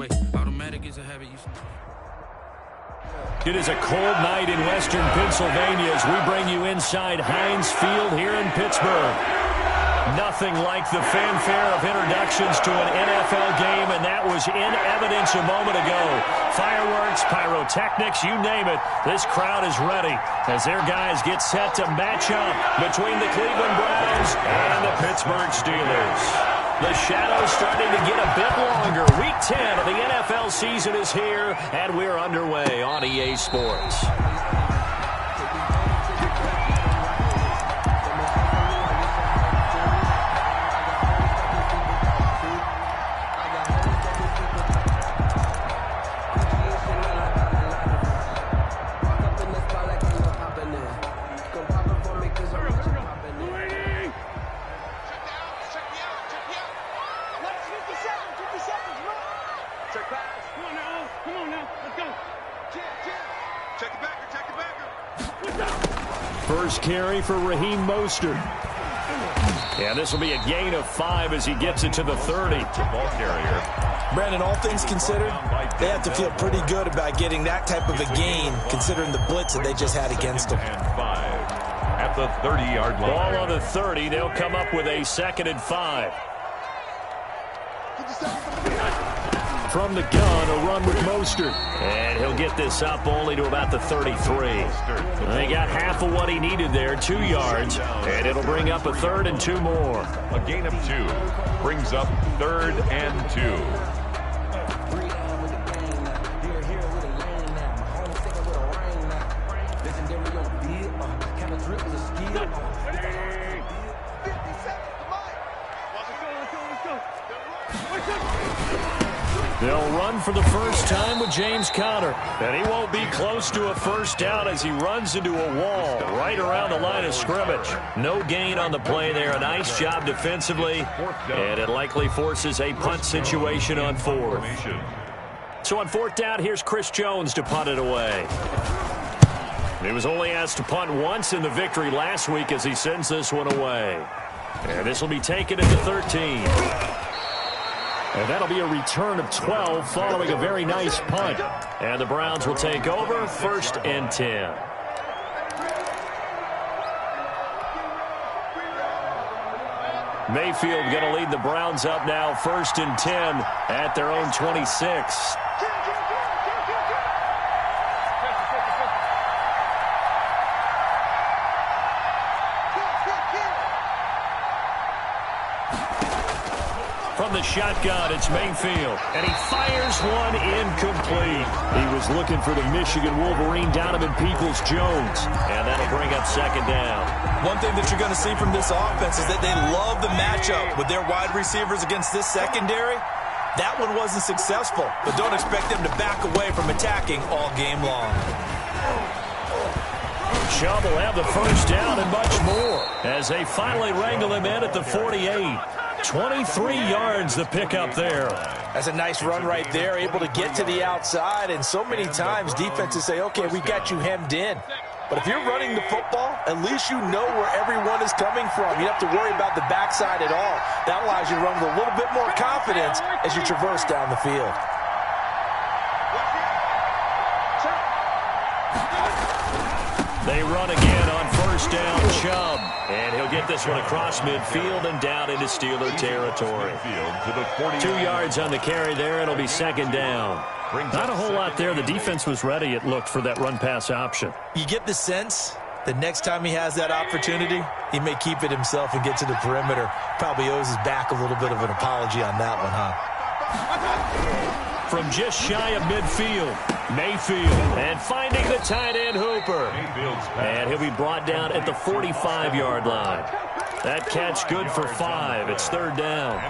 Wait, automatic is a habit. It is a cold night in western Pennsylvania as we bring you inside Heinz Field here in Pittsburgh. Nothing like the fanfare of introductions to an NFL game, and that was in evidence a moment ago. Fireworks, pyrotechnics, you name it. This crowd is ready as their guys get set to match up between the Cleveland Browns and the Pittsburgh Steelers. The shadow's starting to get a bit longer. Week 10 of the NFL season is here, and we're underway on EA Sports. First carry for Raheem Mostert. Yeah, this will be a gain of 5 as he gets it to the 30. Ball carrier. Brandon, all things considered, they have to feel pretty good about getting that type of a gain, considering the blitz that they just had against them. And 5 at the 30-yard line. Ball on the 30. They'll come up with a 2nd and 5. From the gun, a run with Mostert. And he'll get this up only to about the 33. They got half of what he needed there, 2 yards. And it'll bring up a 3rd and 2 more. A gain of 2 brings up 3rd and 2. They'll run for the first time with James Conner. And he won't be close to a first down as he runs into a wall right around the line of scrimmage. No gain on the play there. A nice job defensively. And it likely forces a punt situation on 4th. So on 4th down, here's Chris Jones to punt it away. He was only asked to punt once in the victory last week as he sends this one away. And this will be taken at the 13. And that'll be a return of 12 following a very nice punt. And the Browns will take over 1st and 10. Mayfield going to lead the Browns up now 1st and 10 at their own 26. From the shotgun, it's Mayfield, and he fires one incomplete. He was looking for the Michigan Wolverine, Donovan Peoples-Jones, and that'll bring up 2nd down. One thing that you're going to see from this offense is that they love the matchup with their wide receivers against this secondary. That one wasn't successful, but don't expect them to back away from attacking all game long. Chubb will have the first down and much more as they finally wrangle him in at the 48. 23 yards the pickup there. That's a nice run right there, able to get to the outside, and so many times defenses say, okay, we got you hemmed in. But if you're running the football, at least you know where everyone is coming from. You don't have to worry about the backside at all. That allows you to run with a little bit more confidence as you traverse down the field. They run again on 1st down, Chubb. And he'll get this one across midfield and down into Steeler territory. 2 yards on the carry there. It'll be 2nd down. Not a whole lot there. The defense was ready, it looked, for that run-pass option. You get the sense that next time he has that opportunity, he may keep it himself and get to the perimeter. Probably owes his back a little bit of an apology on that one, huh? From just shy of midfield, Mayfield, and finding the tight end Hooper. And he'll be brought down at the 45-yard line. That catch good for 5. It's 3rd down.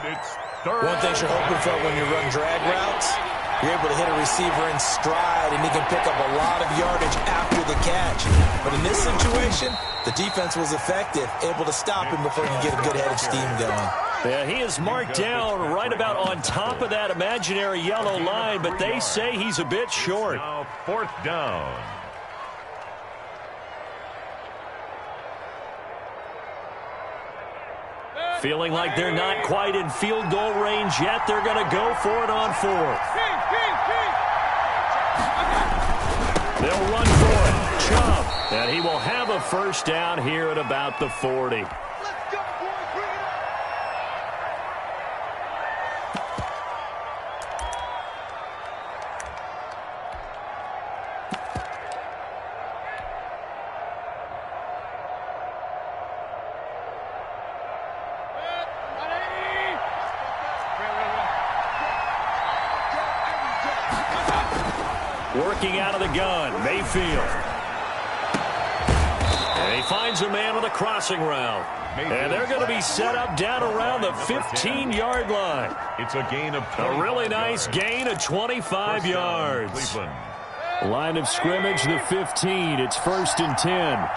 One thing you're hoping for when you run drag routes, you're able to hit a receiver in stride, and he can pick up a lot of yardage after the catch. But in this situation, the defense was effective, able to stop him before you get a good head of steam going. Yeah, he is marked down right about on top of that imaginary yellow line, but they say he's a bit short. Now 4th down. Feeling like they're not quite in field goal range yet. They're going to go for it on 4th. They'll run for it. Chubb. And he will have a first down here at about the 40. Working out of the gun, Mayfield. And he finds a man on the crossing route. And they're going to be set up down around the 15-yard line. It's a gain of 20. A really nice gain of 25 yards. Line of scrimmage, the 15. It's 1st and 10.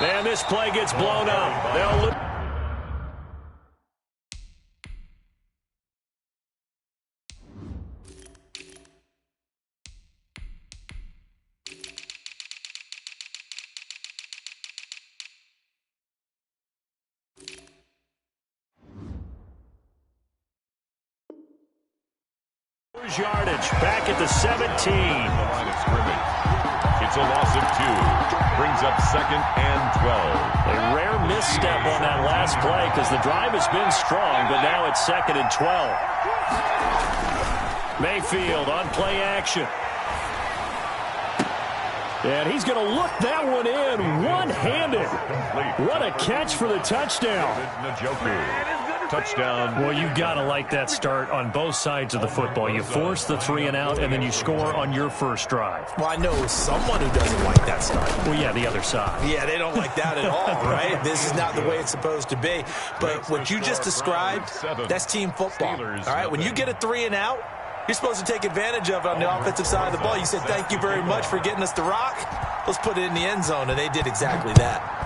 And this play gets blown up. They'll lose. Yardage back at the 17. Line of scrimmage. It's a loss of 2. Brings up 2nd and 12. A rare misstep on that last play because the drive has been strong, but now it's 2nd and 12. Mayfield on play action. And he's going to look that one in one-handed. What a catch for the touchdown. Touchdown. Well, you've got to like that start on both sides of the football. You force the 3 and out, and then you score on your first drive. Well, I know someone who doesn't like that start. Well, yeah, the other side. Yeah, they don't like that at all, right? This is not the way it's supposed to be. But what you just described, that's team football. All right, when you get a 3 and out, you're supposed to take advantage of it on the offensive side of the ball. You said, thank you very much for getting us the rock. Let's put it in the end zone, and they did exactly that.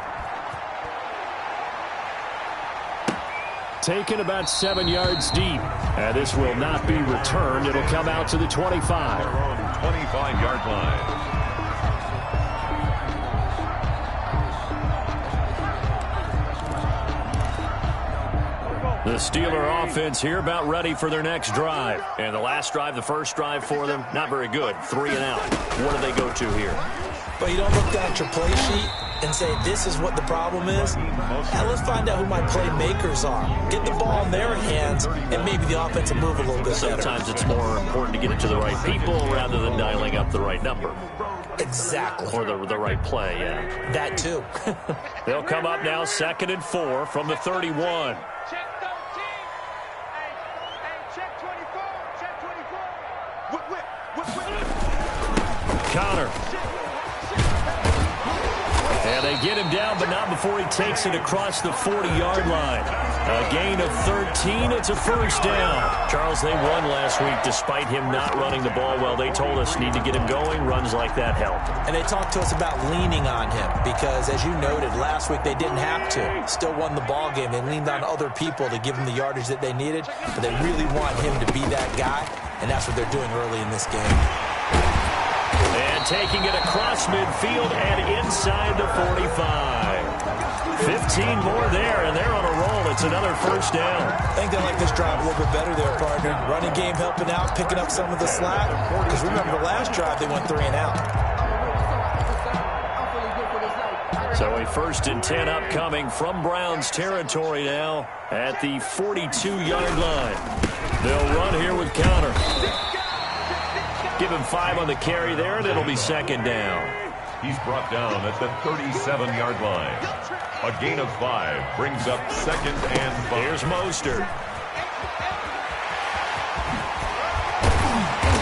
Taken about 7 yards deep. And this will not be returned. It'll come out to the 25. 25-yard line. The Steeler offense here about ready for their next drive. And the last drive, the first drive for them, not very good. 3 and out. What do they go to here? But you don't look down at your play sheet and say, this is what the problem is. Now let's find out who my playmakers are. Get the ball in their hands, and maybe the offense will move a little bit better. Sometimes it's more important to get it to the right people rather than dialing up the right number. Exactly. Or the right play, yeah. That too. They'll come up now 2nd and 4 from the 31. Connor. And they get him down, but not before he takes it across the 40-yard line. A gain of 13. It's a first down. Charles, they won last week despite him not running the ball well. They told us need to get him going. Runs like that help. And they talked to us about leaning on him because, as you noted, last week they didn't have to. Still won the ball game. They leaned on other people to give them the yardage that they needed, but they really want him to be that guy, and that's what they're doing early in this game. And taking it across midfield and inside the 45. 15 more there, and they're on a roll. It's another first down. I think they like this drive a little bit better there, partner. Running game helping out, picking up some of the slack. Because remember, the last drive, they went 3 and out. So a 1st and 10 upcoming from Browns territory now at the 42-yard line. They'll run here with Connor. Give him 5 on the carry there, and it'll be 2nd down. He's brought down at the 37-yard line. A gain of 5 brings up 2nd and 5. Here's Mostert.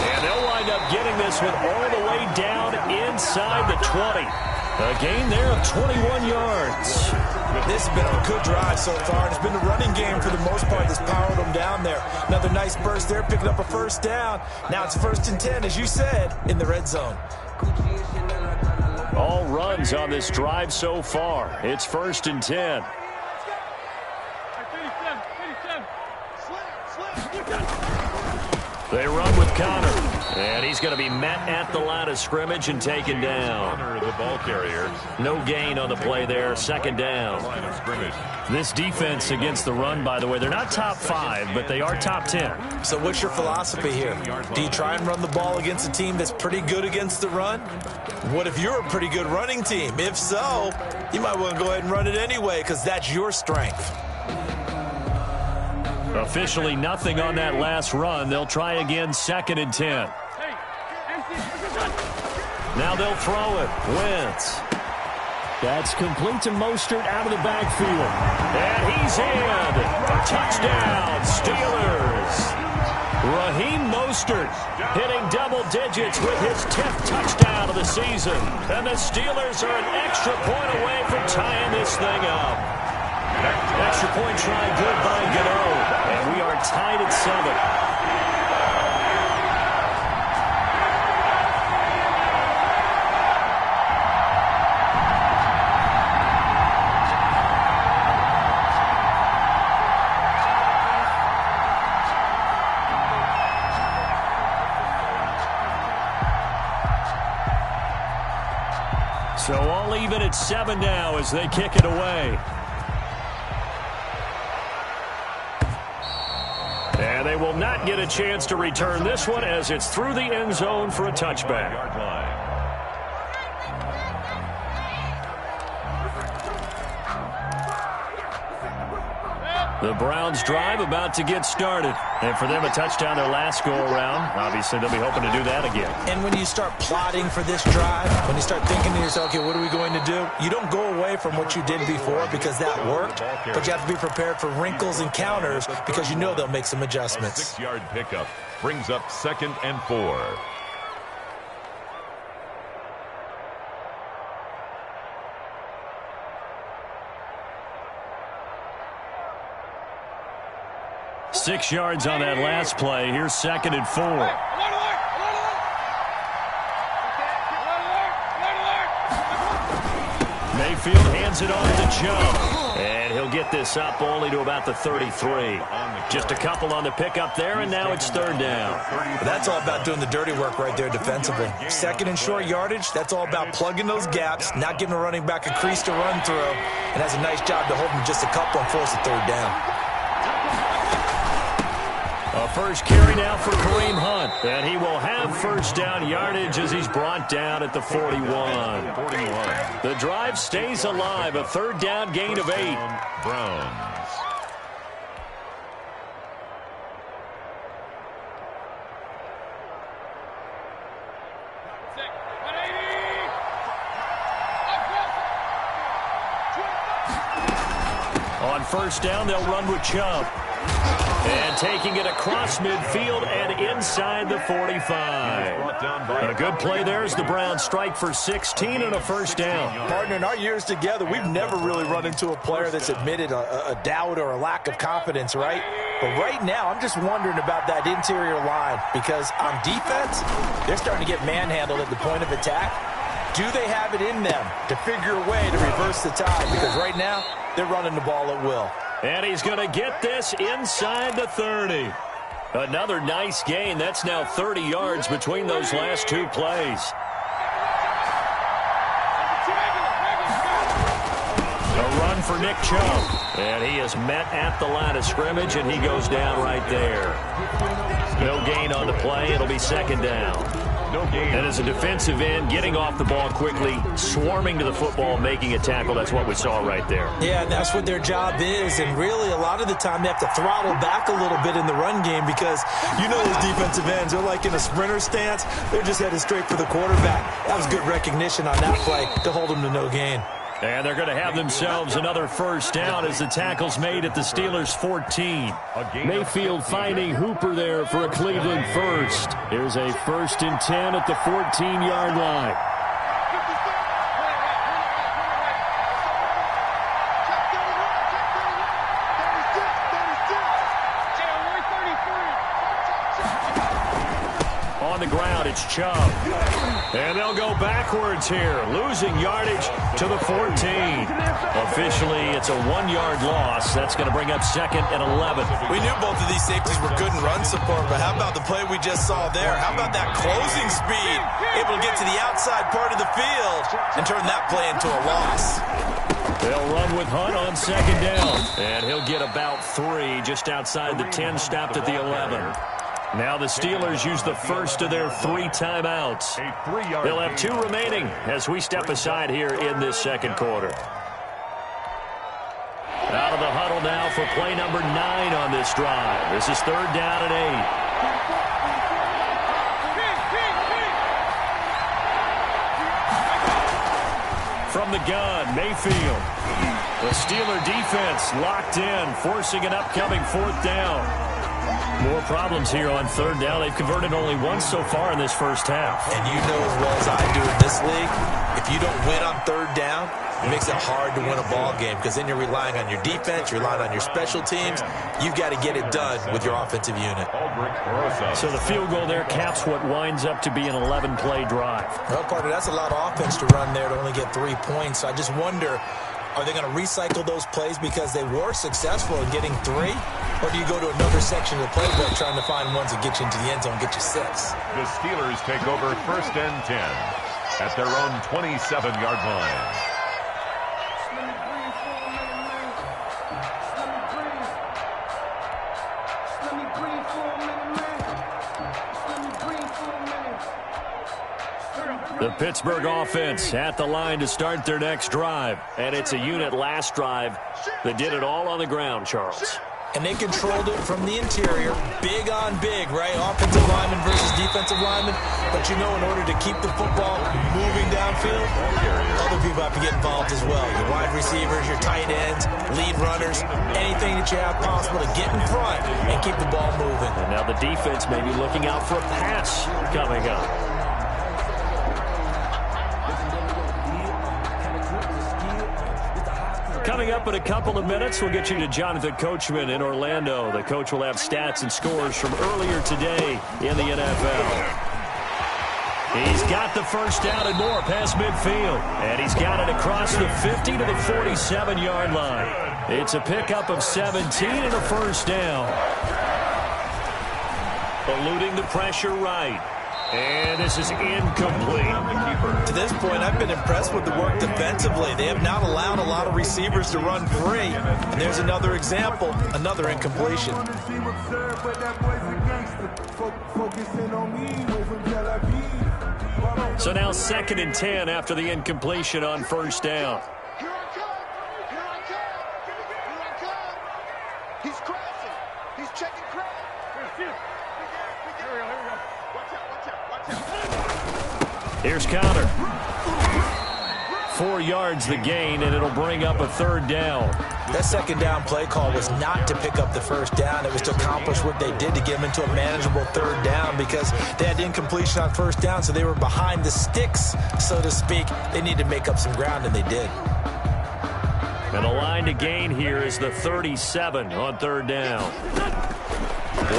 And they'll wind up getting this one all the way down inside the 20. A gain there of 21 yards. This has been a good drive so far, and it's been the running game for the most part that's powered them down there. Another nice burst there, picking up a first down. Now it's 1st and 10, as you said, in the red zone. All runs on this drive so far. It's 1st and 10. They run with Connor. And he's going to be met at the line of scrimmage and taken down. Connor, the ball carrier. No gain on the play there. Second down. Line of scrimmage. This defense against the run, by the way, they're not top 5, but they are top 10. So what's your philosophy here? Do you try and run the ball against a team that's pretty good against the run? What if you're a pretty good running team? If so, you might want to go ahead and run it anyway because that's your strength. Officially nothing on that last run. They'll try again, 2nd and 10. Now they'll throw it. Wentz. That's complete to Mostert out of the backfield. And he's in. Touchdown, Steelers. Raheem Mostert hitting double digits with his 10th touchdown of the season. And the Steelers are an extra point away from tying this thing up. Extra point try good by Gano. And we are tied at 7. So all even at 7 now as they kick it away. And they will not get a chance to return this one as it's through the end zone for a touchback. Yard line. The Browns drive about to get started. And for them, a touchdown their last go-around. Obviously, they'll be hoping to do that again. And when you start plotting for this drive, when you start thinking to yourself, okay, what are we going to do? You don't go away from what you did before because that worked, but you have to be prepared for wrinkles and counters because you know they'll make some adjustments. A 6-yard pickup brings up 2nd and 4. Six yards on that last play. Here's 2nd and 4. Mayfield hands it off to Joe. And he'll get this up only to about the 33. Just a couple on the pickup there, and now it's 3rd down. That's all about doing the dirty work right there defensively. 2nd and short yardage, that's all about plugging those gaps, not giving a running back a crease to run through, and has a nice job to hold him just a couple and force a 3rd down. A first carry now for Kareem Hunt. And he will have first down yardage as he's brought down at the 41. The drive stays alive. A 3rd down gain of 8. Browns. On first down, they'll run with Chubb. And taking it across midfield and inside the 45. A good play there as the Browns strike for 16 and a first down. Partner, in our years together, we've never really run into a player that's admitted a doubt or a lack of confidence, right? But right now, I'm just wondering about that interior line because on defense, they're starting to get manhandled at the point of attack. Do they have it in them to figure a way to reverse the tide? Because right now, they're running the ball at will. And he's going to get this inside the 30. Another nice gain. That's now 30 yards between those last 2 plays. A run for Nick Chubb. And he is met at the line of scrimmage, and he goes down right there. No gain on the play. It'll be 2nd down. No gain. And as a defensive end, getting off the ball quickly, swarming to the football, making a tackle, that's what we saw right there. Yeah, and that's what their job is. And really, a lot of the time, they have to throttle back a little bit in the run game because you know those defensive ends, they're like in a sprinter stance. They're just headed straight for the quarterback. That was good recognition on that play to hold them to no gain. And they're going to have themselves another first down as the tackle's made at the Steelers' 14. Mayfield finding Hooper there for a Cleveland first. Here's a 1st and 10 at the 14-yard line. On the ground, it's Chubb. And they'll go backwards here, losing yardage to the 14. Officially, it's a 1-yard loss. That's going to bring up 2nd and 11. We knew both of these safeties were good in run support, but how about the play we just saw there? How about that closing speed? Able to get to the outside part of the field and turn that play into a loss. They'll run with Hunt on 2nd down. And he'll get about 3 just outside the 10, stopped at the 11. Now the Steelers use the first of their 3 timeouts. They'll have 2 remaining as we step aside here in this 2nd quarter. Out of the huddle now for play number 9 on this drive. This is 3rd down and 8. From the gun, Mayfield. The Steeler defense locked in, forcing an upcoming 4th down. More problems here on 3rd down. They've converted only once so far in this first half. And you know as well as I do in this league, if you don't win on 3rd down, it makes it hard to win a ball game because then you're relying on your defense, you're relying on your special teams. You've got to get it done with your offensive unit. So the field goal there caps what winds up to be an 11-play drive. Well, partner, that's a lot of offense to run there to only get 3 points. So I just wonder, are they going to recycle those plays because they were successful in getting 3? Or do you go to another section of the playbook trying to find ones that get you into the end zone and get you 6? The Steelers take over 1st and 10 at their own 27-yard line. The Pittsburgh offense at the line to start their next drive. And it's a unit last drive that did it all on the ground, Charles. And they controlled it from the interior, big on big, right? Offensive lineman versus defensive lineman. But you know, in order to keep the football moving downfield, other people have to get involved as well. Your wide receivers, your tight ends, lead runners, anything that you have possible to get in front and keep the ball moving. And now the defense may be looking out for a pass coming up. Coming up in a couple of minutes, we'll get you to Jonathan Coachman in Orlando. The coach will have stats and scores from earlier today in the NFL. He's got the first down and more past midfield. And he's got it across the 50 to the 47-yard line. It's a pickup of 17 and a first down. Eluding the pressure right. And this is incomplete. To this point, I've been impressed with the work defensively. They have not allowed a lot of receivers to run free. And there's another example, another incompletion. So now 2nd and 10 after the incompletion on first down. He's crossing. He's checking crowd. Here's Counter. 4 yards the gain, and it'll bring up a 3rd down. That 2nd down play call was not to pick up the first down. It was to accomplish what they did to get them into a manageable 3rd down because they had incompletion on first down, so they were behind the sticks, so to speak. They needed to make up some ground, and they did. And the line to gain here is the 37 on 3rd down.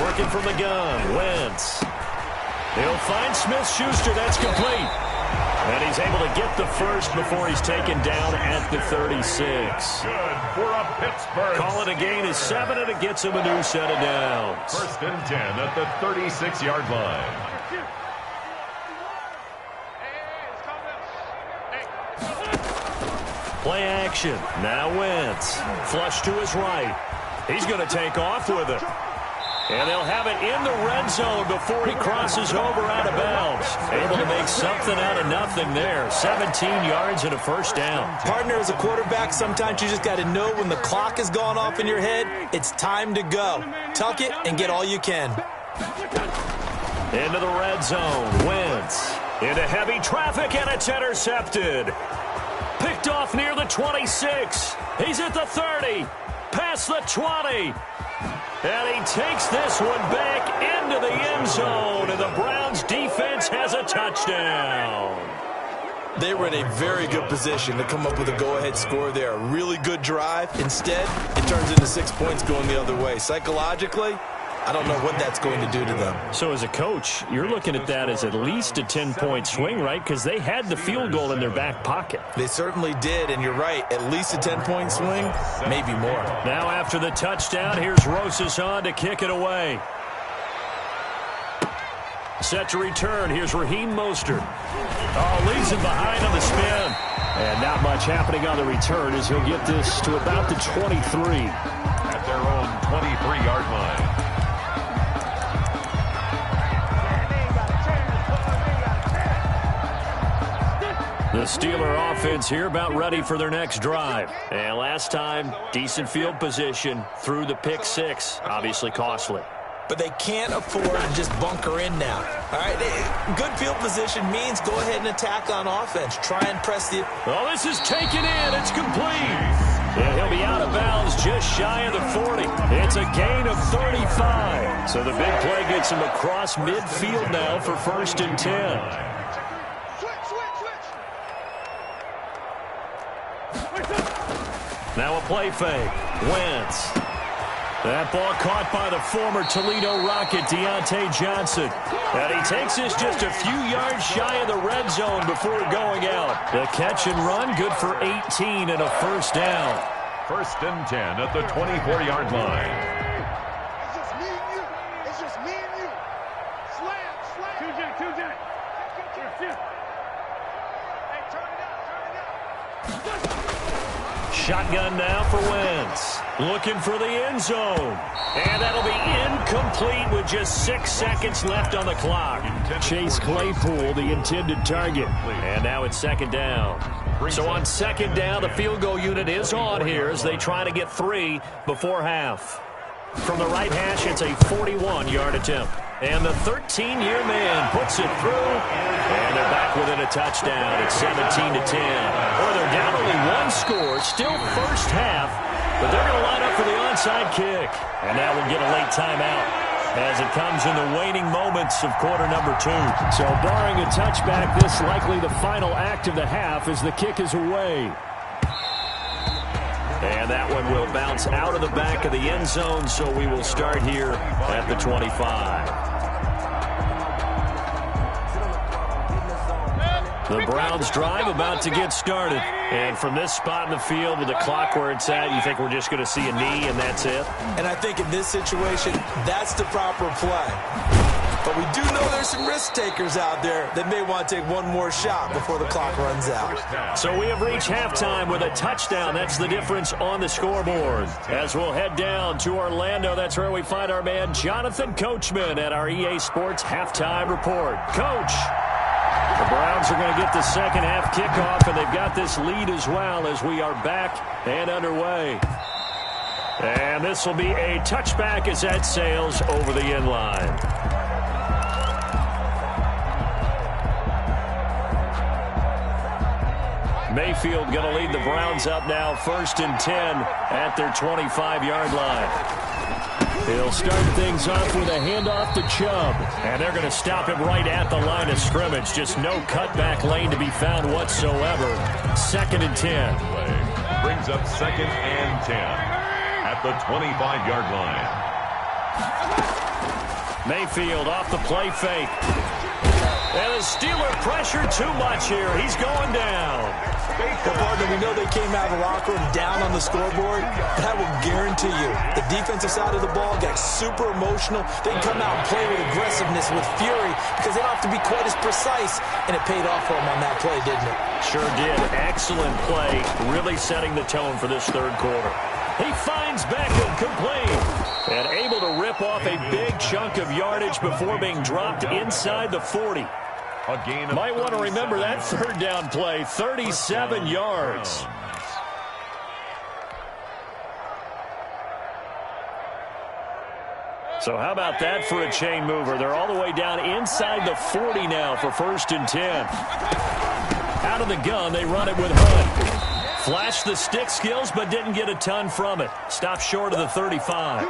Working from the gun, Wentz. He'll find Smith-Schuster. That's complete. And he's able to get the first before he's taken down at the 36. Good for a Pittsburgh. Call it a gain of 7, and it gets him a new set of downs. 1st and 10 at the 36-yard line. Play action. Now Wentz. Flush to his right. He's going to take off with it. And they'll have it in the red zone before he crosses over out of bounds. Able to make something out of nothing there. 17 yards and a first down. Partner, as a quarterback, sometimes you just got to know when the clock has gone off in your head, it's time to go. Tuck it and get all you can. Into the red zone. Wentz. Into heavy traffic, and it's intercepted. Picked off near the 26. He's at the 30. Past the 20. And he takes this one back into the end zone, and the Browns defense has a touchdown. They were in a very good position to come up with a go-ahead score there. A really good drive. Instead, it turns into 6 points going the other way. Psychologically, I don't know what that's going to do to them. So as a coach, you're looking at that as at least a 10-point swing, right? Because they had the field goal in their back pocket. They certainly did, and you're right. At least a 10-point swing, maybe more. Now after the touchdown, here's Rosas on to kick it away. Set to return. Here's Raheem Mostert. Oh, leaves it behind on the spin. And not much happening on the return as he'll get this to about the 23. At their own 23-yard line. The Steeler offense here about ready for their next drive. And last time, decent field position through the pick six. Obviously costly. But they can't afford to just bunker in now. All right, good field position means go ahead and attack on offense. Try and press the... Oh, this is taken in. It's complete. And he'll be out of bounds just shy of the 40. It's a gain of 35. So the big play gets him across midfield now for 1st and 10. Now a play fake. Wentz. That ball caught by the former Toledo Rocket, Deontay Johnson. And he takes this just a few yards shy of the red zone before going out. The catch and run, good for 18 and a 1st down. 1st and 10 at the 24-yard line. It's just me and you. It's just me and you. Slam, slam. 2J. Hey, turn it out. Shotgun now for Wentz. Looking for the end zone. And that'll be incomplete with just 6 seconds left on the clock. Chase Claypool, the intended target. And now it's 2nd down. So on 2nd down, the field goal unit is on here as they try to get 3 before half. From the right hash, it's a 41-yard attempt. And the 13-year man puts it through. And they're back within a touchdown. It's 17-10. Or they're down only 1 score. Still first half. But they're going to line up for the onside kick. And now we'll get a late timeout as it comes in the waning moments of quarter number 2. So barring a touchback, this likely the final act of the half as the kick is away. And that one will bounce out of the back of the end zone, so we will start here at the 25. The Browns drive about to get started. And from this spot in the field with the clock where it's at, you think we're just going to see a knee and that's it? And I think in this situation, that's the proper play. But we do know there's some risk takers out there that may want to take one more shot before the clock runs out. So we have reached halftime with a touchdown. That's the difference on the scoreboard. As we'll head down to Orlando, that's where we find our man Jonathan Coachman at our EA Sports Halftime Report. Coach, the Browns are going to get the second half kickoff, and they've got this lead as well as we are back and underway. And this will be a touchback as that sails over the end line. Mayfield going to lead the Browns up now 1st and 10 at their 25-yard line. He'll start things off with a handoff to Chubb. And they're going to stop him right at the line of scrimmage. Just no cutback lane to be found whatsoever. 2nd and 10. Brings up 2nd and 10 at the 25-yard line. Mayfield off the play fake. And the Steeler pressure too much here. He's going down. Well, partner, we know they came out of the locker room down on the scoreboard, but I will guarantee you the defensive side of the ball got super emotional. They can come out and play with aggressiveness, with fury, because they don't have to be quite as precise, and it paid off for them on that play, didn't it? Sure did. Excellent play, really setting the tone for this 3rd quarter. He finds Beckham complete and able to rip off a big chunk of yardage before being dropped inside the 40. Might want to remember that 3rd down play, 37 yards. So how about that for a chain mover? They're all the way down inside the 40 now for 1st and 10. Out of the gun, they run it with Hunt. Flashed the stick skills, but didn't get a ton from it. Stopped short of the 35.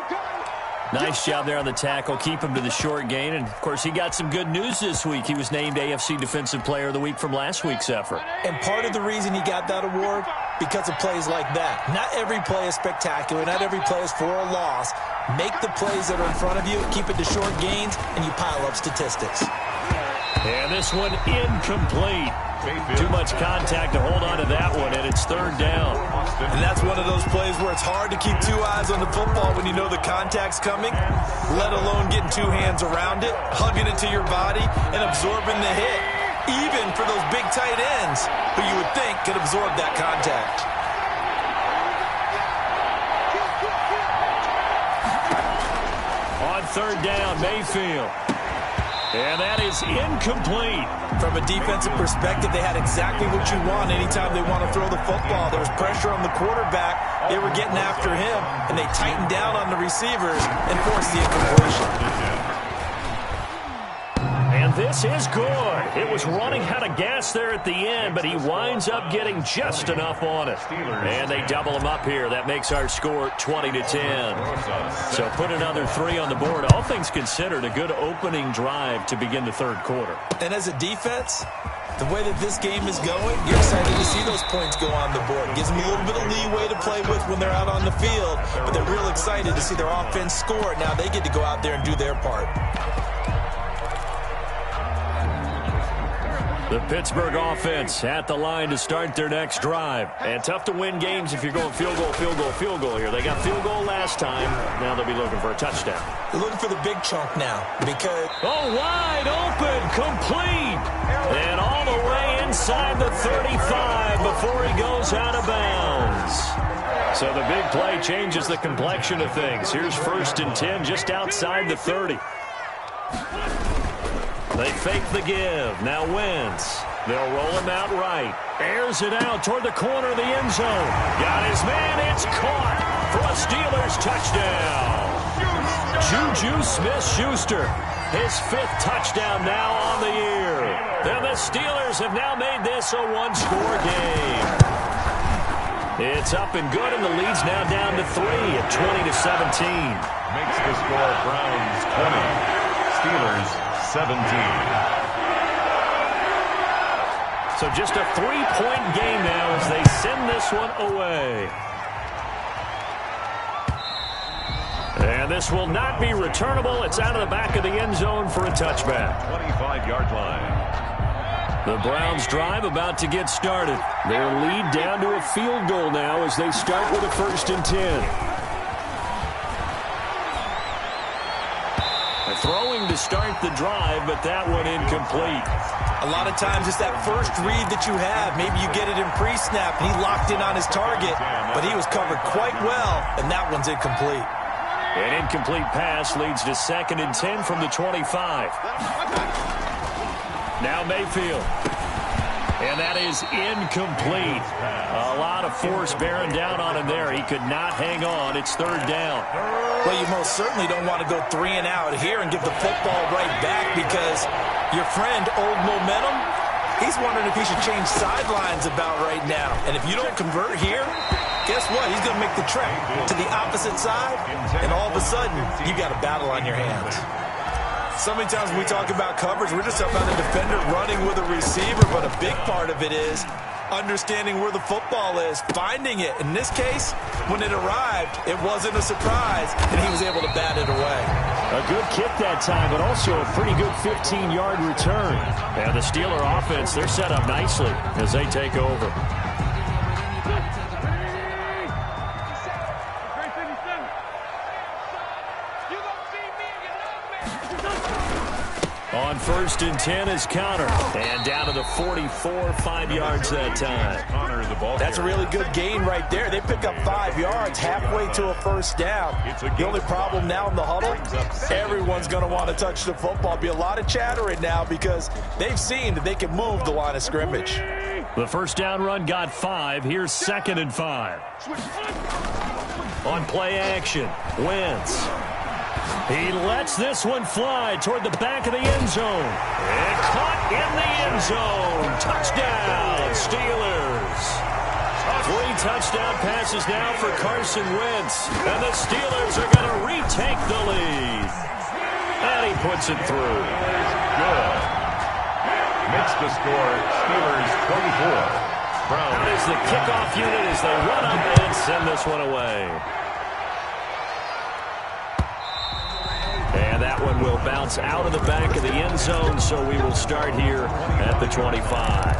Nice job there on the tackle. Keep him to the short gain. And, of course, he got some good news this week. He was named AFC Defensive Player of the Week from last week's effort. And part of the reason he got that award, because of plays like that. Not every play is spectacular. Not every play is for a loss. Make the plays that are in front of you, keep it to short gains, and you pile up statistics. And this one incomplete. Too much contact to hold on to that one, and it's third down. And that's one of those plays where it's hard to keep two eyes on the football when you know the contact's coming, let alone getting two hands around it, hugging it to your body, and absorbing the hit, even for those big tight ends who you would think could absorb that contact. On third down, Mayfield. And that is incomplete. From a defensive perspective, they had exactly what you want anytime they want to throw the football. There was pressure on the quarterback. They were getting after him, and they tightened down on the receivers and forced the incompletion. And this is good. It was running out of gas there at the end, but he winds up getting just enough on it. And they double him up here. That makes our score 20-10. So put another 3 on the board. All things considered, a good opening drive to begin the third quarter. And as a defense, the way that this game is going, you're excited to see those points go on the board. It gives them a little bit of leeway to play with when they're out on the field, but they're real excited to see their offense score. Now they get to go out there and do their part. The Pittsburgh offense at the line to start their next drive. And tough to win games if you're going field goal, field goal, field goal here. They got field goal last time. Now they'll be looking for a touchdown. They're looking for the big chunk now because... Oh, wide open, complete. And all the way inside the 35 before he goes out of bounds. So the big play changes the complexion of things. Here's 1st and 10 just outside the 30. They fake the give. Now Wentz. They'll roll him out right. Airs it out toward the corner of the end zone. Got his man. It's caught for a Steelers touchdown. Juju Smith-Schuster. His 5th touchdown now on the year. And the Steelers have now made this a one-score game. It's up and good, and the lead's now down to 3 at 20-17. Makes the score Browns 20. Steelers 17. So just a 3-point game now as they send this one away. And this will not be returnable. It's out of the back of the end zone for a touchback. 25-yard line. The Browns drive about to get started. Their lead down to a field goal now as they start with a 1st and 10. Throwing to start the drive, but that one incomplete. A lot of times it's that first read that you have. Maybe you get it in pre-snap, and he locked in on his target, but he was covered quite well, and that one's incomplete. An incomplete pass leads to 2nd and 10 from the 25. Now Mayfield. And that is incomplete. A lot of force bearing down on him there. He could not hang on. It's 3rd down. Well, you most certainly don't want to go 3 and out here and give the football right back because your friend, Old Momentum, he's wondering if he should change sidelines about right now. And if you don't convert here, guess what? He's going to make the trek to the opposite side, and all of a sudden, you got a battle on your hands. So many times when we talk about coverage, we're just talking about a defender running with a receiver, but a big part of it is understanding where the football is, finding it. In this case, when it arrived, it wasn't a surprise, and he was able to bat it away. A good kick that time, but also a pretty good 15-yard return. And the Steeler offense, they're set up nicely as they take over. On 1st and 10 is Connor. And down to the 44, 5 yards that time. That's a really good gain right there. They pick up 5 yards halfway to a 1st down. The only problem now in the huddle, everyone's going to want to touch the football. Be a lot of chattering now because they've seen that they can move the line of scrimmage. The 1st down run got 5. Here's 2nd and 5. On play action, Wentz. He lets this one fly toward the back of the end zone. And caught in the end zone. Touchdown, Steelers. 3 touchdown passes now for Carson Wentz. And the Steelers are going to retake the lead. And he puts it through. Good. Makes the score Steelers 24. Out is the kickoff unit as they run up and send this one away. And that one will bounce out of the back of the end zone, so we will start here at the 25.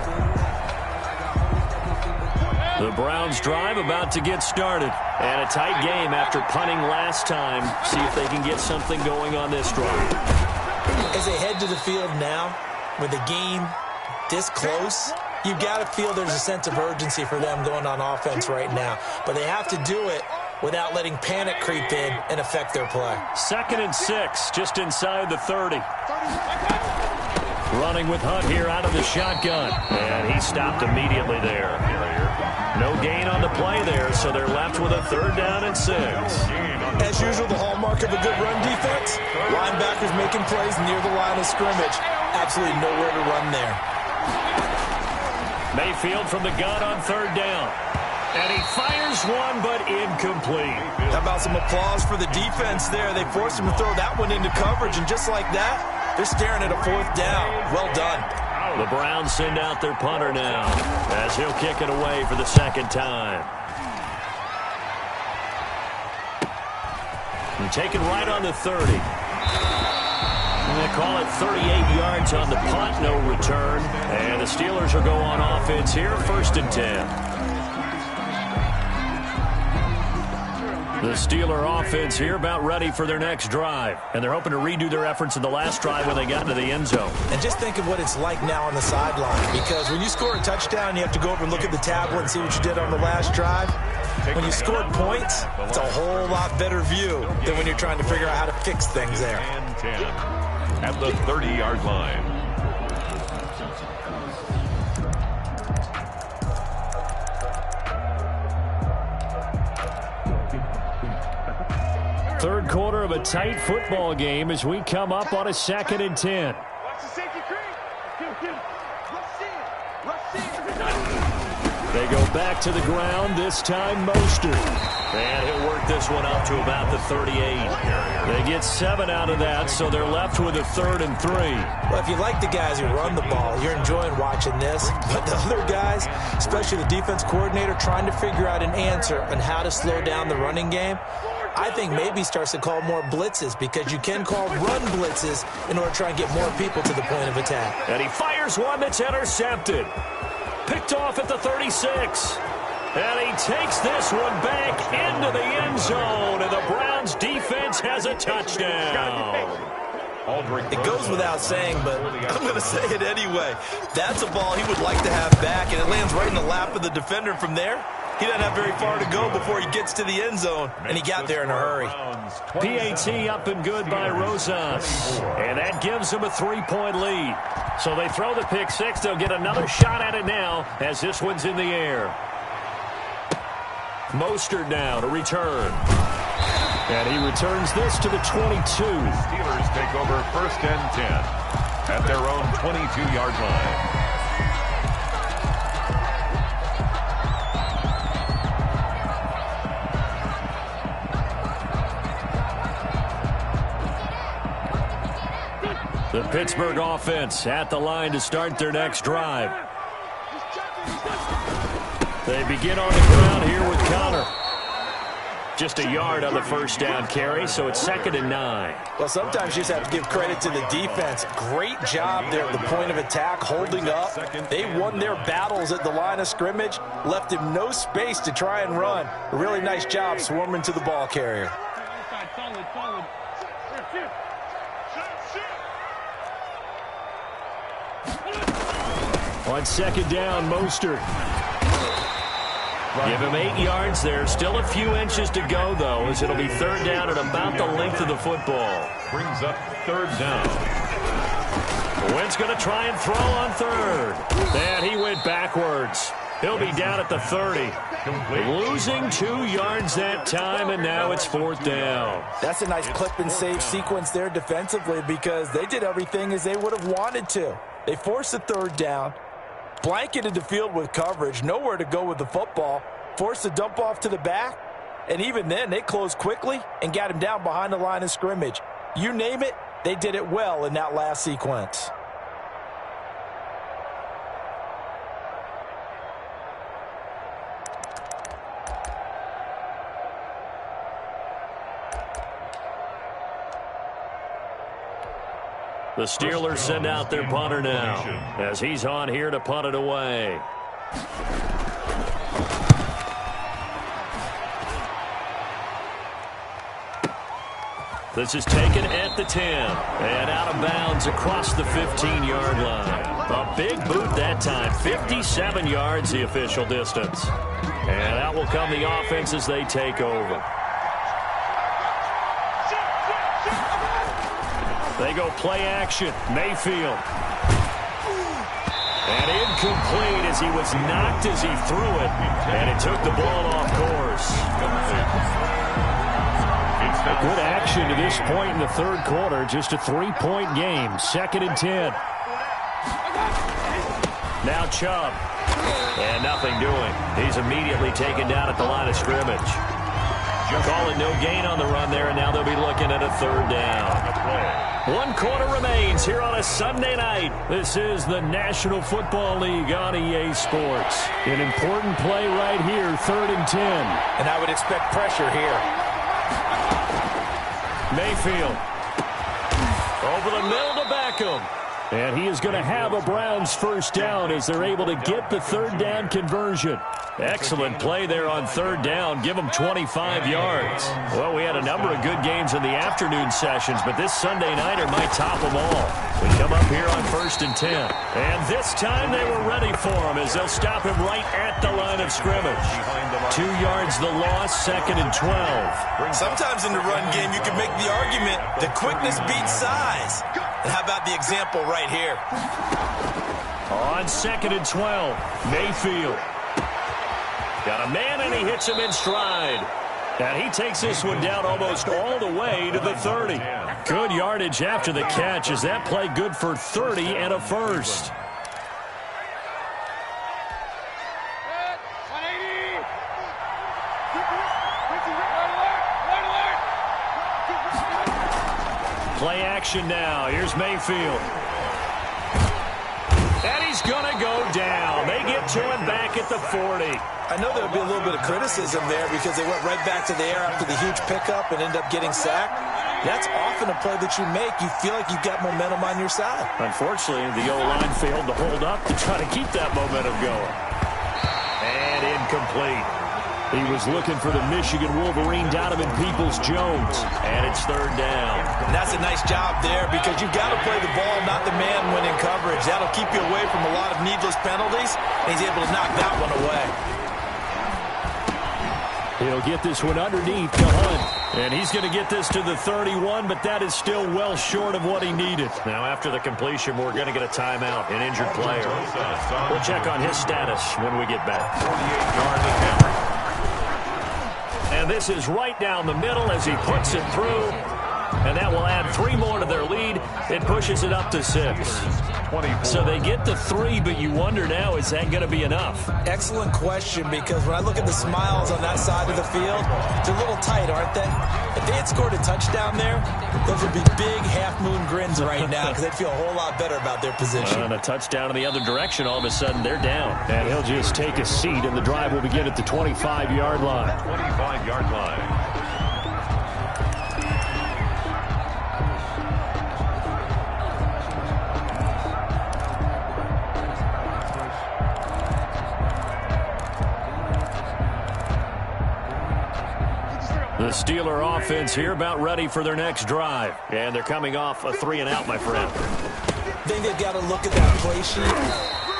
The Browns drive about to get started. And a tight game after punting last time. See if they can get something going on this drive. As they head to the field now, with the game this close, you've got to feel there's a sense of urgency for them going on offense right now. But they have to do it without letting panic creep in and affect their play. 2nd and 6, just inside the 30. Running with Hunt here out of the shotgun. And he stopped immediately there. No gain on the play there, so they're left with a 3rd down and 6. As usual, the hallmark of a good run defense, linebackers making plays near the line of scrimmage. Absolutely nowhere to run there. Mayfield from the gun on 3rd down. And he fires one, but incomplete. How about some applause for the defense there? They forced him to throw that one into coverage, and just like that, they're staring at a 4th down. Well done. The Browns send out their punter now as he'll kick it away for the 2nd time. And taken right on the 30. And they call it 38 yards on the punt, no return. And the Steelers will go on offense here, 1st and 10. The Steeler offense here about ready for their next drive. And they're hoping to redo their efforts in the last drive when they got into the end zone. And just think of what it's like now on the sideline. Because when you score a touchdown, you have to go over and look at the tablet and see what you did on the last drive. When you scored points, it's a whole lot better view than when you're trying to figure out how to fix things there. And 10 at the 30-yard line. Third quarter of a tight football game as we come up on a 2nd and 10. They go back to the ground, this time Mostert. And he'll work this one up to about the 38. They get 7 out of that, so they're left with a 3rd and 3. Well, if you like the guys who run the ball, you're enjoying watching this. But the other guys, especially the defense coordinator, trying to figure out an answer on how to slow down the running game, I think maybe starts to call more blitzes, because you can call run blitzes in order to try and get more people to the point of attack. And he fires one that's intercepted. Picked off at the 36. And he takes this one back into the end zone, and the Browns defense has a touchdown. It goes without saying, but I'm going to say it anyway. That's a ball he would like to have back, and it lands right in the lap of the defender. From there, he doesn't have very far to go before he gets to the end zone, and he got there in a hurry. PAT up and good by Rosas, and that gives them a 3-point lead. So they throw the pick six. They'll get another shot at it now as this one's in the air. Mostert now to return. And he returns this to the 22. Steelers take over 1st and 10 at their own 22-yard line. The Pittsburgh offense at the line to start their next drive. They begin on the ground here with Connor. Just a yard on the first down carry, so it's 2nd and 9. Well, sometimes you just have to give credit to the defense. Great job there at the point of attack, holding up. They won their battles at the line of scrimmage, left him no space to try and run. A really nice job swarming to the ball carrier. On 2nd down, Mostert. Give him 8 yards there. Still a few inches to go, though, as it'll be 3rd down at about the length of the football. Brings up 3rd down. Wentz going to try and throw on 3rd. And he went backwards. He'll be down at the 30. Losing 2 yards that time, and now it's 4th down. That's a nice clip and save sequence there defensively, because they did everything as they would have wanted to. They forced the 3rd down, blanketed the field with coverage, nowhere to go with the football, forced the dump off to the back, and even then they closed quickly and got him down behind the line of scrimmage. You name it, they did it well in that last sequence. The Steelers send out their punter now as he's on here to punt it away. This is taken at the 10 and out of bounds across the 15-yard line. A big boot that time, 57 yards the official distance. And out will come the offense as they take over. They go play action. Mayfield. And incomplete as he was knocked as he threw it. And it took the ball off course. Good action to this point in the third quarter. Just a 3-point game. 2nd and 10. Now Chubb. And nothing doing. He's immediately taken down at the line of scrimmage. Calling no gain on the run there, and now they'll be looking at a 3rd down. 1 quarter remains here on a Sunday night. This is the National Football League on EA Sports. An important play right here, 3rd and 10. And I would expect pressure here. Mayfield. Over the middle to Beckham. And he is going to have a Browns 1st down as they're able to get the 3rd down conversion. Excellent play there on 3rd down. Give them 25 yards. Well, we had a number of good games in the afternoon sessions, but this Sunday nighter might top them all. We come up here on 1st and 10. And this time they were ready for him as they'll stop him right at the line of scrimmage. 2 yards the loss, 2nd and 12. Sometimes in the run game you can make the argument that quickness beats size. And how about the example right here? On 2nd and 12, Mayfield. Got a man, and he hits him in stride. And he takes this one down almost all the way to the 30. Good yardage after the catch. Is that play good for 30 and a 1st? Play action now. Here's Mayfield. And he's going to go down. They get to him back at the 40. I know there'll be a little bit of criticism there because they went right back to the air after the huge pickup and ended up getting sacked. That's often a play that you make. You feel like you've got momentum on your side. Unfortunately, the O-line failed to hold up to try to keep that momentum going. And incomplete. He was looking for the Michigan Wolverine, Donovan Peoples-Jones. And it's 3rd down. And that's a nice job there because you've got to play the ball, not the man when in coverage. That'll keep you away from a lot of needless penalties. And he's able to knock that one away. He'll get this one underneath to Hunt. And he's going to get this to the 31, but that is still well short of what he needed. Now, after the completion, we're going to get a timeout, an injured player. We'll check on his status when we get back. 48-yard attempt. And this is right down the middle as he puts it through. And that will add 3 more to their lead. It pushes it up to 6. So they get the 3, but you wonder now, is that going to be enough? Excellent question, because when I look at the smiles on that side of the field, they're a little tight, aren't they? If they had scored a touchdown there, those would be big half-moon grins right now because they'd feel a whole lot better about their position. And a touchdown in the other direction, all of a sudden they're down. And he'll just take a seat, and the drive will begin at the 25-yard line. 25-yard line. The Steeler offense here about ready for their next drive. And they're coming off a 3-and-out, my friend. I think they've got to look at that play sheet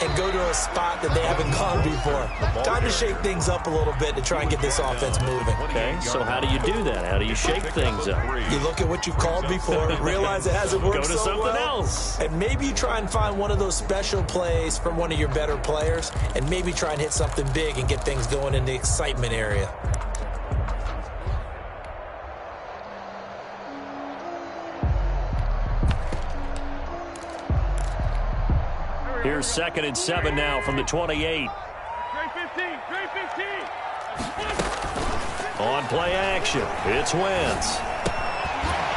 and go to a spot that they haven't gone before. Time to shake things up a little bit to try and get this offense moving. Okay, so how do you do that? How do you shake things up? You look at what you've called before, realize it hasn't worked so well. Go to something else. And maybe you try and find one of those special plays from one of your better players, and maybe try and hit something big and get things going in the excitement area. Here's 2nd and 7 now from the 28. On play action, it's Wentz.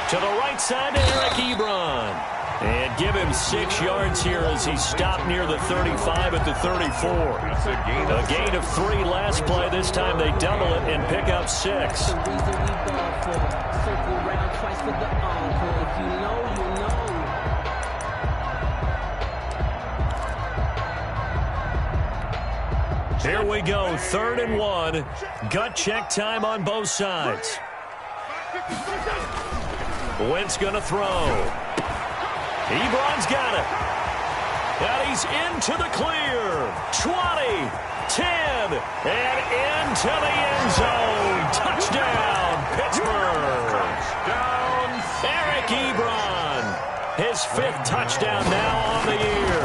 To the right side to Eric Ebron. And give him 6 yards here as he stopped near the 35 at the 34. A gain of 3 last play. This time they double it and pick up 6. Here we go, 3rd and 1. Gut check time on both sides. Wentz going to throw. Ebron's got it. And he's into the clear. 20, 10, and into the end zone. Touchdown, Pittsburgh. Touchdown, Eric Ebron. His 5th touchdown now on the year.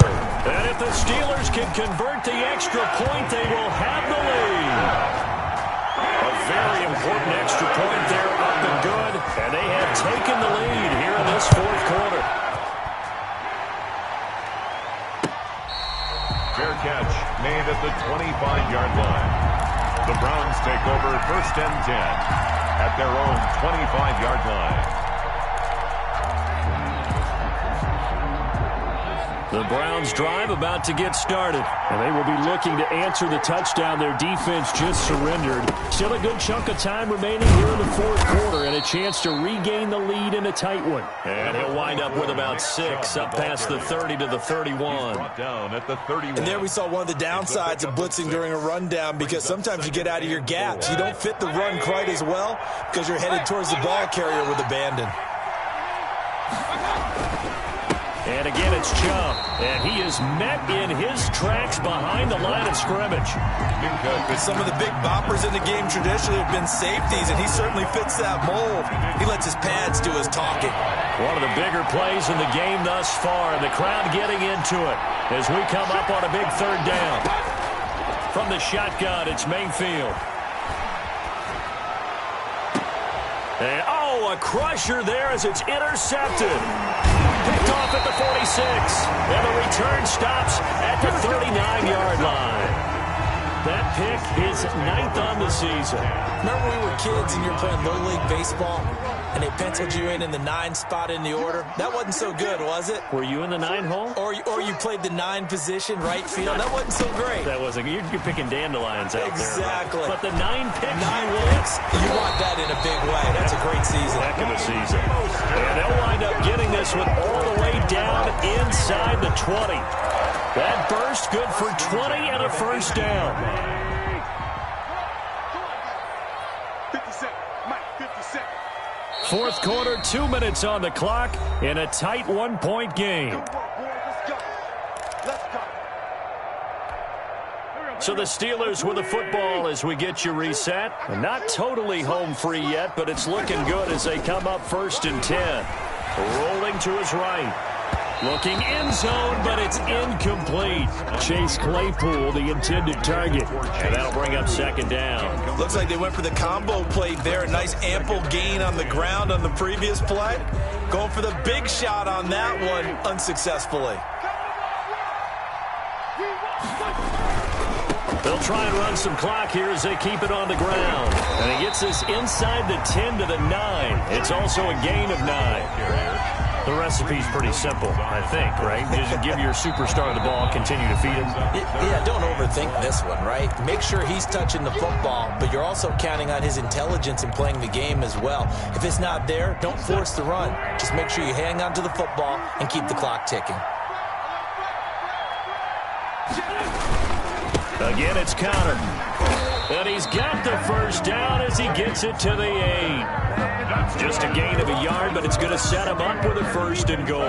And if the Steelers can convert the extra point, they will have the lead. A very important extra point there, up and good. And they have taken the lead here in this 4th quarter. fair catch made at the 25-yard line. The Browns take over 1st and 10 at their own 25-yard line. The Browns drive about to get started, and they will be looking to answer the touchdown their defense just surrendered. Still a good chunk of time remaining here in the 4th quarter, and a chance to regain the lead in a tight one. And he'll wind up with about 6, up past the 30 to the 31. Down at the 31. And there we saw one of the downsides of blitzing during a rundown, because sometimes you get out of your gaps. You don't fit the run quite as well because you're headed towards the ball carrier with abandon. And again, it's Chubb, and he is met in his tracks behind the line of scrimmage. Some of the big boppers in the game traditionally have been safeties, and he certainly fits that mold. He lets his pads do his talking. One of the bigger plays in the game thus far, and the crowd getting into it as we come up on a big 3rd down. From the shotgun, it's Mayfield. And, a crusher there as it's intercepted. Picked off at the 46, and the return stops at the 39-yard line. That pick is 9th on the season. Remember when we were kids and you were playing Little League Baseball, and they penciled you in the 9 spot in the order? That wasn't so good, was it? Were you in the 9 hole? Or you played the 9 position, right field? That wasn't so great. That wasn't. You're picking dandelions out exactly. there. But the 9 picks. 9 picks. You want that in a big way. That's a great season. Heck of a season. And they'll wind up getting this one all the way down inside the 20. That burst good for 20 and a 1st down. 4th quarter, 2 minutes on the clock in a tight 1-point game. So the Steelers with the football as we get you reset. Not totally home free yet, but it's looking good as they come up 1st and 10. Rolling to his right. Looking end zone, but it's incomplete. Chase Claypool, the intended target. And that'll bring up 2nd down. Looks like they went for the combo play there. A nice ample gain on the ground on the previous play. Going for the big shot on that one unsuccessfully. They'll try and run some clock here as they keep it on the ground. And he gets this inside the 10 to the 9. It's also a gain of 9. The recipe's pretty simple, I think, right? Just give your superstar the ball, continue to feed him. Yeah, don't overthink this one, right? Make sure he's touching the football, but you're also counting on his intelligence in playing the game as well. If it's not there, don't force the run. Just make sure you hang on to the football and keep the clock ticking. Again, it's Conner. And he's got the 1st down as he gets it to the 8. Just a gain of a yard, but it's going to set him up with a 1st and goal.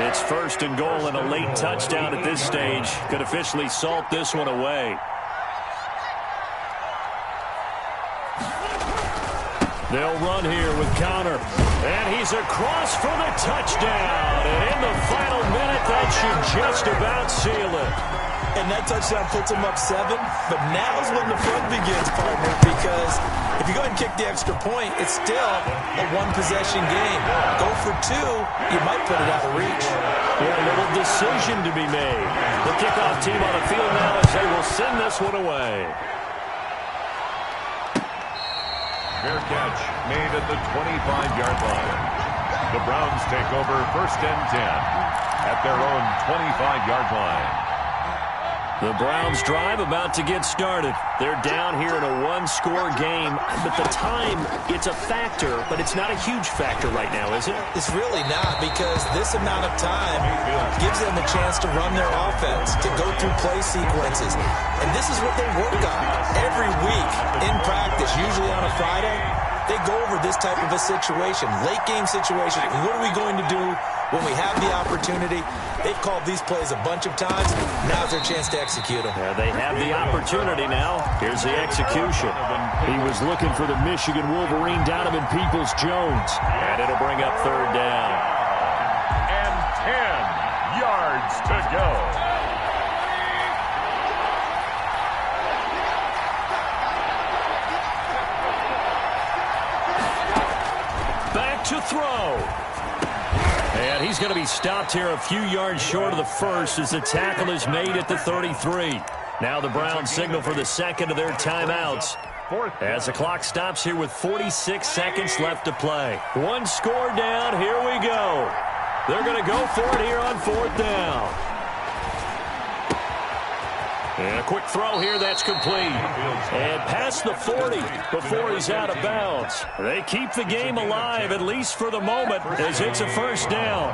It's 1st and goal and a late touchdown at this stage. Could officially salt this one away. They'll run here with Conner. And he's across for the touchdown. And in the final minute, that should just about seal it. And that touchdown puts him up 7. But now's when the fun begins, partner, because if you go ahead and kick the extra point, it's still a 1-possession game. Go for 2, you might put it out of reach. Yeah, a little decision to be made. The kickoff team on the field now as they will send this one away. Fair catch made at the 25-yard line. The Browns take over 1st and 10 at their own 25-yard line. The Browns drive about to get started. They're down here in a one-score game, but the time, it's a factor, but it's not a huge factor right now, is it? It's really not, because this amount of time gives them a chance to run their offense, to go through play sequences. And this is what they work on every week in practice, usually on a Friday. They go over this type of a situation, late game situation. What are we going to do when we have the opportunity? They've called these plays a bunch of times. Now's their chance to execute them. Yeah, they have the opportunity now. Here's the execution. He was looking for the Michigan Wolverine, Donovan Peoples-Jones. And it'll bring up third down. And 10 yards to go. To throw. And he's going to be stopped here a few yards short of the first as the tackle is made at the 33. Now the Browns signal for the second of their timeouts as the clock stops here with 46 seconds left to play. One score down. Here we go. They're going to go for it here on fourth down. And a quick throw here, that's complete. And past the 40 before he's out of bounds. They keep the game alive, at least for the moment, as it's a first down.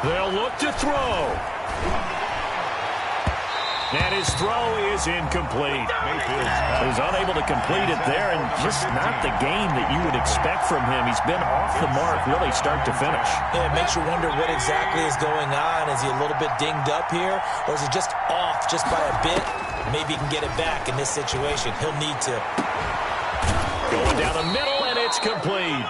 They'll look to throw. And his throw is incomplete. He was unable to complete it there, and just not the game that you would expect from him. He's been off the mark really start to finish. Yeah, it makes you wonder what exactly is going on. Is he a little bit dinged up here, or is it just off just by a bit? Maybe he can get it back in this situation. He'll need to. Going down the middle, and it's complete.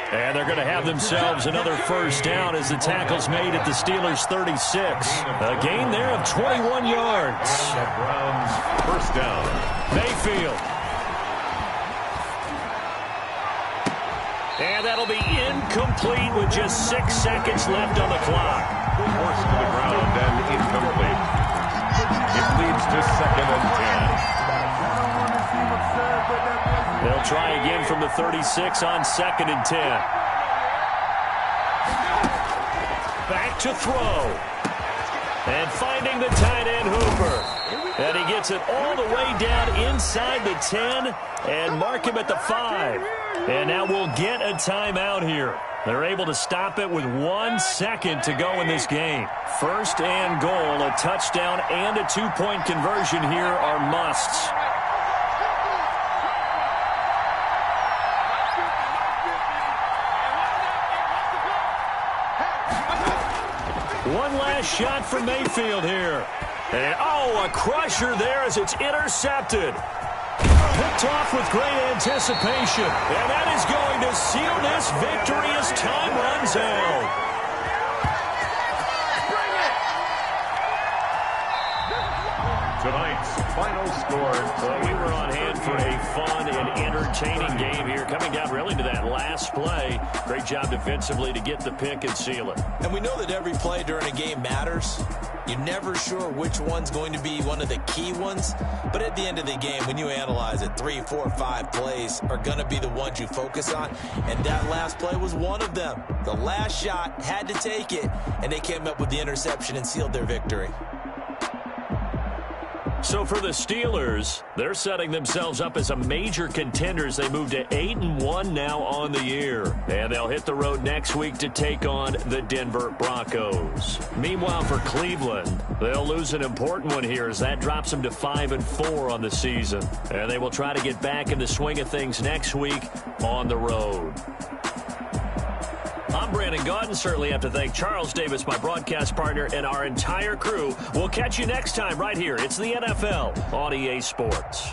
And they're going to have themselves another first down as the tackle's made at the Steelers' 36. A gain there of 21 yards. Browns first down. Mayfield. And that'll be incomplete with just 6 seconds left on the clock. Forced to the ground and incomplete. It leads to second and 10. They'll try again from the 36 on second and 10. Back to throw. And finding the tight end Hooper. And he gets it all the way down inside the 10 and mark him at the 5. And now we'll get a timeout here. They're able to stop it with 1 second to go in this game. First and goal, a touchdown and a two-point conversion here are musts. One last shot from Mayfield here. And, oh, a crusher there as it's intercepted. Picked off with great anticipation. And that is going to seal this victory as time runs out. Tonight's final score. Well, we were on hand for a fun and entertaining game here. Coming down really to that last play. Great job defensively to get the pick and seal it. And we know that every play during a game matters. You're never sure which one's going to be one of the key ones. But at the end of the game, when you analyze it, 3, 4, 5 plays are going to be the ones you focus on. And that last play was one of them. The last shot had to take it, and they came up with the interception and sealed their victory. So for the Steelers, they're setting themselves up as a major contender as they move to 8-1 now on the year. And they'll hit the road next week to take on the Denver Broncos. Meanwhile, for Cleveland, they'll lose an important one here as that drops them to 5-4 on the season. And they will try to get back in the swing of things next week on the road. I'm Brandon Gaudin. Certainly have to thank Charles Davis, my broadcast partner, and our entire crew. We'll catch you next time right here. It's the NFL on EA Sports.